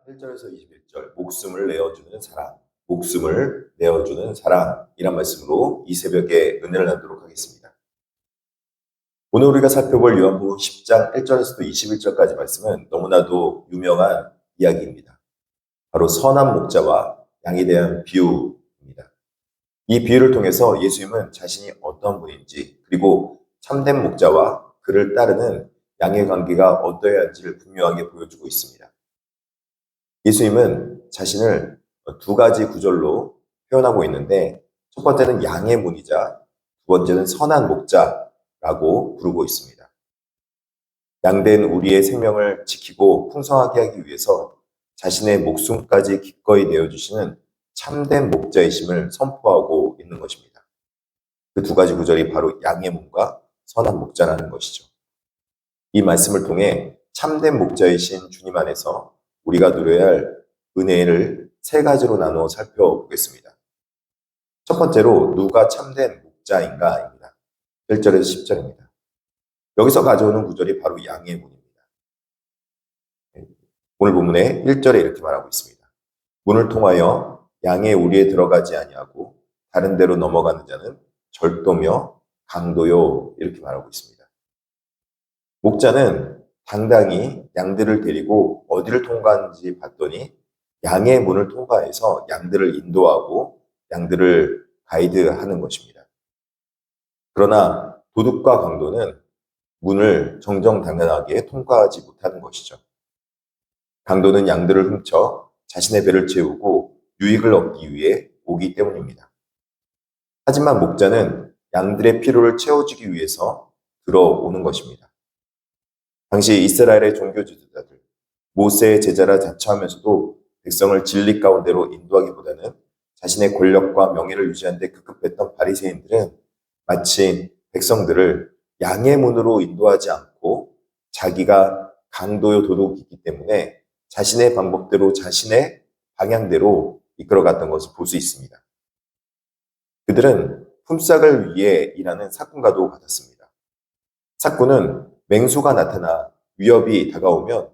1절에서 21절, 목숨을 내어주는 사랑, 목숨을 내어주는 사랑이란 말씀으로 이 새벽에 은혜를 나누도록 하겠습니다. 오늘 우리가 살펴볼 요한복음 10장 1절에서도 21절까지 말씀은 너무나도 유명한 이야기입니다. 바로 선한 목자와 양에 대한 비유입니다. 이 비유를 통해서 예수님은 자신이 어떤 분인지, 그리고 참된 목자와 그를 따르는 양의 관계가 어떠해야 할지를 분명하게 보여주고 있습니다. 예수님은 자신을 두 가지 구절로 표현하고 있는데, 첫 번째는 양의 문이자 두 번째는 선한 목자라고 부르고 있습니다. 양된 우리의 생명을 지키고 풍성하게 하기 위해서 자신의 목숨까지 기꺼이 내어주시는 참된 목자이심을 선포하고 있는 것입니다. 그 두 가지 구절이 바로 양의 문과 선한 목자라는 것이죠. 이 말씀을 통해 참된 목자이신 주님 안에서 우리가 누려야 할 은혜를 세 가지로 나누어 살펴보겠습니다. 첫 번째로 누가 참된 목자인가입니다. 1절에서 10절입니다. 여기서 가져오는 구절이 바로 양의 문입니다. 오늘 본문에 1절에 이렇게 말하고 있습니다. 문을 통하여 양의 우리에 들어가지 아니하고 다른 데로 넘어가는 자는 절도며 강도요, 이렇게 말하고 있습니다. 목자는 당당히 양들을 데리고 어디를 통과하는지 봤더니 양의 문을 통과해서 양들을 인도하고 양들을 가이드하는 것입니다. 그러나 도둑과 강도는 문을 정정당당하게 통과하지 못하는 것이죠. 강도는 양들을 훔쳐 자신의 배를 채우고 유익을 얻기 위해 오기 때문입니다. 하지만 목자는 양들의 필요를 채워주기 위해서 들어오는 것입니다. 당시 이스라엘의 종교 지도자들, 모세의 제자라 자처하면서도 백성을 진리 가운데로 인도하기보다는 자신의 권력과 명예를 유지하는 데 급급했던 바리새인들은 마치 백성들을 양의 문으로 인도하지 않고 자기가 강도요 도둑이기 때문에 자신의 방법대로 자신의 방향대로 이끌어갔던 것을 볼 수 있습니다. 그들은 품삯을 위해 일하는 사꾼과도 같았습니다. 사꾼은 맹수가 나타나 위협이 다가오면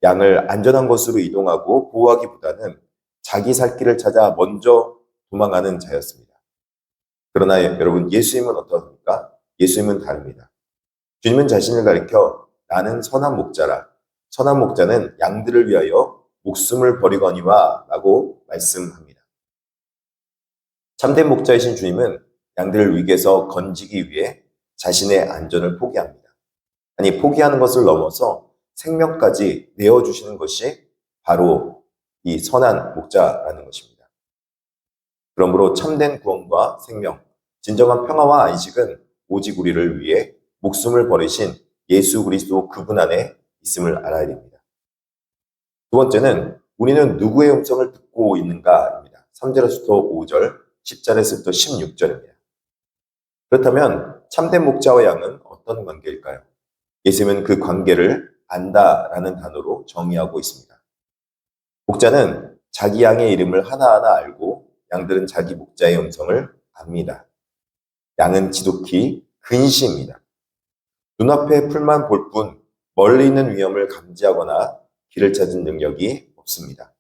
양을 안전한 곳으로 이동하고 보호하기보다는 자기 살 길을 찾아 먼저 도망가는 자였습니다. 그러나 여러분, 예수님은 어떻습니까? 예수님은 다릅니다. 주님은 자신을 가리켜 나는 선한 목자라. 선한 목자는 양들을 위하여 목숨을 버리거니와 라고 말씀합니다. 참된 목자이신 주님은 양들을 위기에서 건지기 위해 자신의 안전을 포기합니다. 아니, 포기하는 것을 넘어서 생명까지 내어주시는 것이 바로 이 선한 목자라는 것입니다. 그러므로 참된 구원과 생명, 진정한 평화와 안식은 오직 우리를 위해 목숨을 버리신 예수 그리스도 그분 안에 있음을 알아야 됩니다. 두 번째는 우리는 누구의 음성을 듣고 있는가입니다. 3절에서부터 5절, 10절에서부터 16절입니다. 그렇다면 참된 목자와 양은 어떤 관계일까요? 예수님은 그 관계를 안다라는 단어로 정의하고 있습니다. 목자는 자기 양의 이름을 하나하나 알고 양들은 자기 목자의 음성을 압니다. 양은 지독히 근시입니다. 눈앞에 풀만 볼 뿐 멀리 있는 위험을 감지하거나 길을 찾은 능력이 없습니다.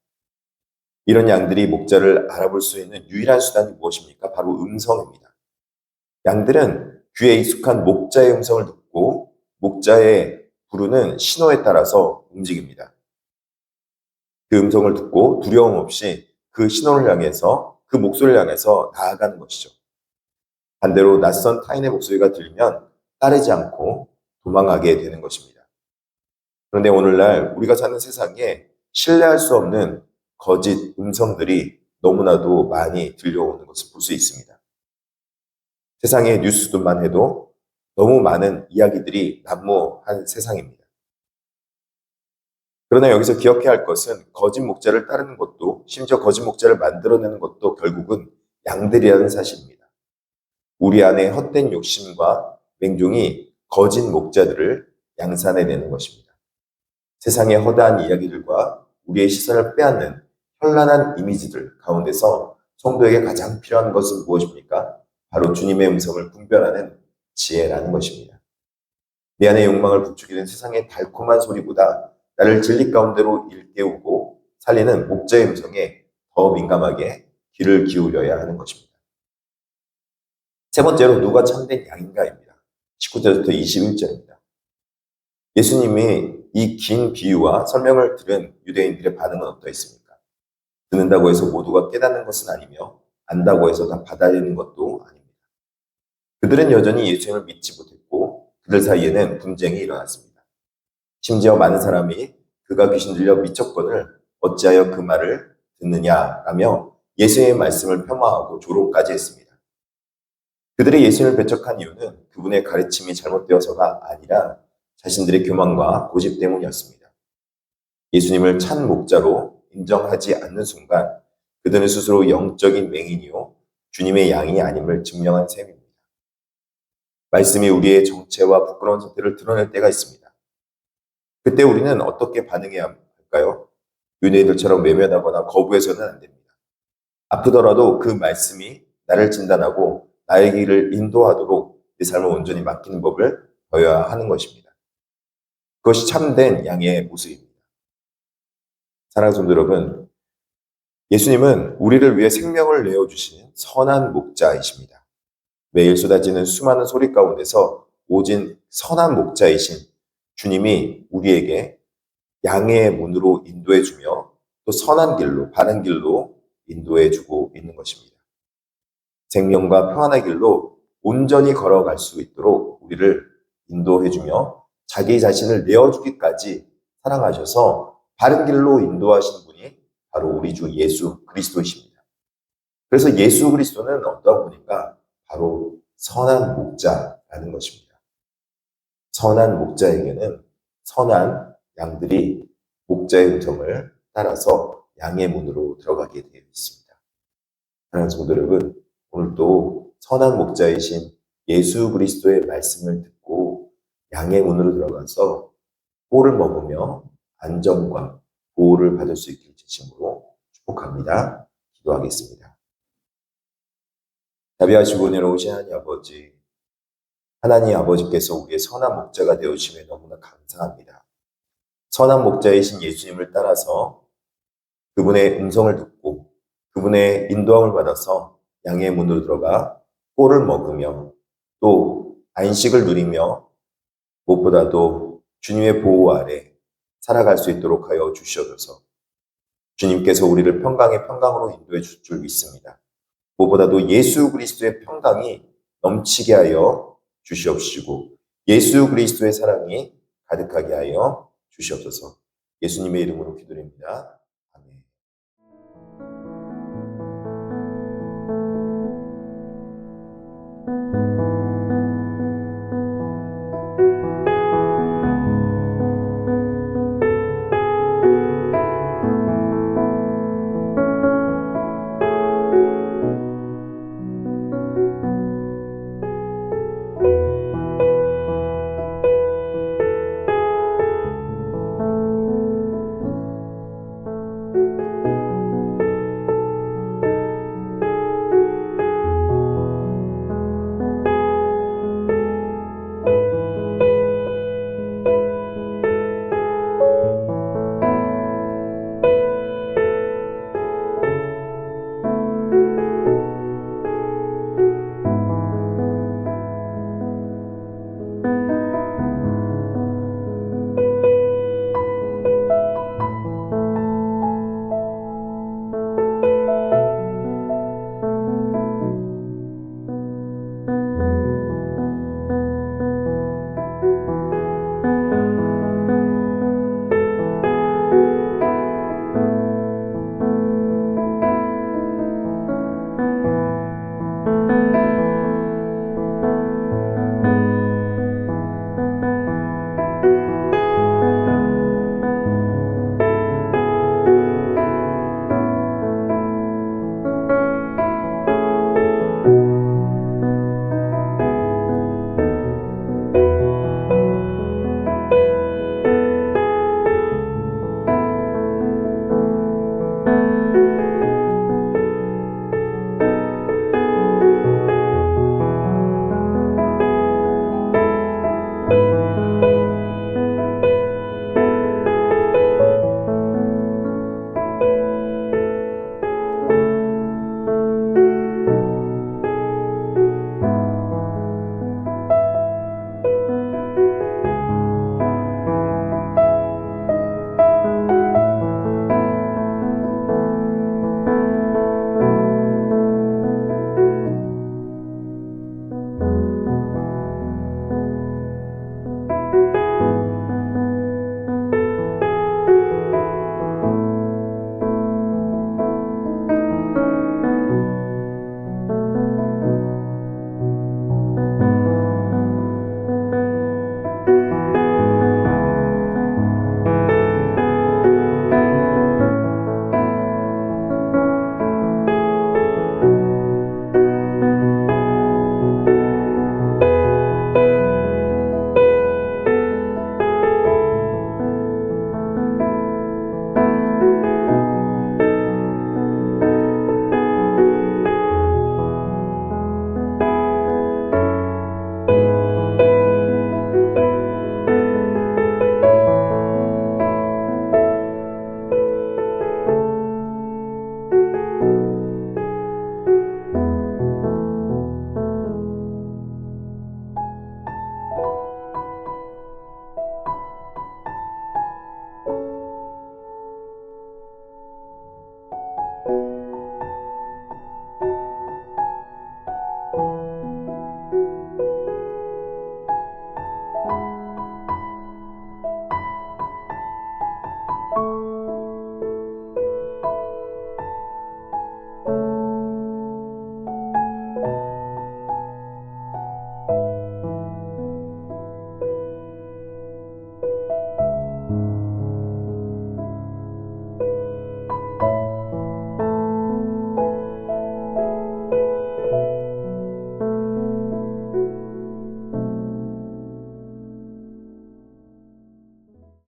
이런 양들이 목자를 알아볼 수 있는 유일한 수단이 무엇입니까? 바로 음성입니다. 양들은 귀에 익숙한 목자의 음성을 듣고 목자의 부르는 신호에 따라서 움직입니다. 그 음성을 듣고 두려움 없이 그 신호를 향해서, 그 목소리를 향해서 나아가는 것이죠. 반대로 낯선 타인의 목소리가 들리면 따르지 않고 도망가게 되는 것입니다. 그런데 오늘날 우리가 사는 세상에 신뢰할 수 없는 거짓 음성들이 너무나도 많이 들려오는 것을 볼 수 있습니다. 세상의 뉴스들만 해도 너무 많은 이야기들이 난무한 세상입니다. 그러나 여기서 기억해야 할 것은 거짓 목자를 따르는 것도, 심지어 거짓 목자를 만들어내는 것도 결국은 양들이라는 사실입니다. 우리 안에 헛된 욕심과 맹종이 거짓 목자들을 양산해내는 것입니다. 세상의 허다한 이야기들과 우리의 시선을 빼앗는 현란한 이미지들 가운데서 성도에게 가장 필요한 것은 무엇입니까? 바로 주님의 음성을 분별하는 지혜라는 것입니다. 내 안의 욕망을 부추기는 세상의 달콤한 소리보다 나를 진리 가운데로 일깨우고 살리는 목자의 음성에 더 민감하게 귀를 기울여야 하는 것입니다. 세 번째로 누가 참된 양인가입니다. 19절부터 21절입니다. 예수님이 이 긴 비유와 설명을 들은 유대인들의 반응은 어떠했습니까? 듣는다고 해서 모두가 깨닫는 것은 아니며 안다고 해서 다 받아들이는 것도 아닙니다. 그들은 여전히 예수님을 믿지 못했고 그들 사이에는 분쟁이 일어났습니다. 심지어 많은 사람이 그가 귀신 들려 미쳤거늘 어찌하여 그 말을 듣느냐라며 예수님의 말씀을 폄하하고 조롱까지 했습니다. 그들이 예수님을 배척한 이유는 그분의 가르침이 잘못되어서가 아니라 자신들의 교만과 고집 때문이었습니다. 예수님을 참 목자로 인정하지 않는 순간 그들은 스스로 영적인 맹인이요 주님의 양이 아님을 증명한 셈입니다. 말씀이 우리의 정체와 부끄러운 상태를 드러낼 때가 있습니다. 그때 우리는 어떻게 반응해야 할까요? 유대인들처럼 외면하거나 거부해서는 안 됩니다. 아프더라도 그 말씀이 나를 진단하고 나의 길을 인도하도록 내 삶을 온전히 맡기는 법을 배워야 하는 것입니다. 그것이 참된 양의 모습입니다. 사랑하는 성도 여러분, 예수님은 우리를 위해 생명을 내어주시는 선한 목자이십니다. 매일 쏟아지는 수많은 소리 가운데서 오직 선한 목자이신 주님이 우리에게 양의 문으로 인도해주며 또 선한 길로, 바른 길로 인도해주고 있는 것입니다. 생명과 평안의 길로 온전히 걸어갈 수 있도록 우리를 인도해주며 자기 자신을 내어주기까지 사랑하셔서 바른 길로 인도하시는 분이 바로 우리 주 예수 그리스도이십니다. 그래서 예수 그리스도는 어떤 분인가? 바로 선한 목자라는 것입니다. 선한 목자에게는 선한 양들이 목자의 음성을 따라서 양의 문으로 들어가게 되어 있습니다. 사랑하는 성도 여러분, 오늘도 선한 목자이신 예수 그리스도의 말씀을 듣고 양의 문으로 들어가서 꼴을 먹으며 안정과 보호를 받을 수 있길 진심으로 축복합니다. 기도하겠습니다. 자비하시고 내려오신 하나님 아버지, 하나님 아버지께서 우리의 선한 목자가 되어주심에 너무나 감사합니다. 선한 목자이신 예수님을 따라서 그분의 음성을 듣고 그분의 인도함을 받아서 양의 문으로 들어가 꼴을 먹으며 또 안식을 누리며 무엇보다도 주님의 보호 아래 살아갈 수 있도록 하여 주시옵소서. 주님께서 우리를 평강의 평강으로 인도해 줄 줄 믿습니다. 무엇보다도 예수 그리스도의 평강이 넘치게 하여 주시옵시고 예수 그리스도의 사랑이 가득하게 하여 주시옵소서. 예수님의 이름으로 기도드립니다.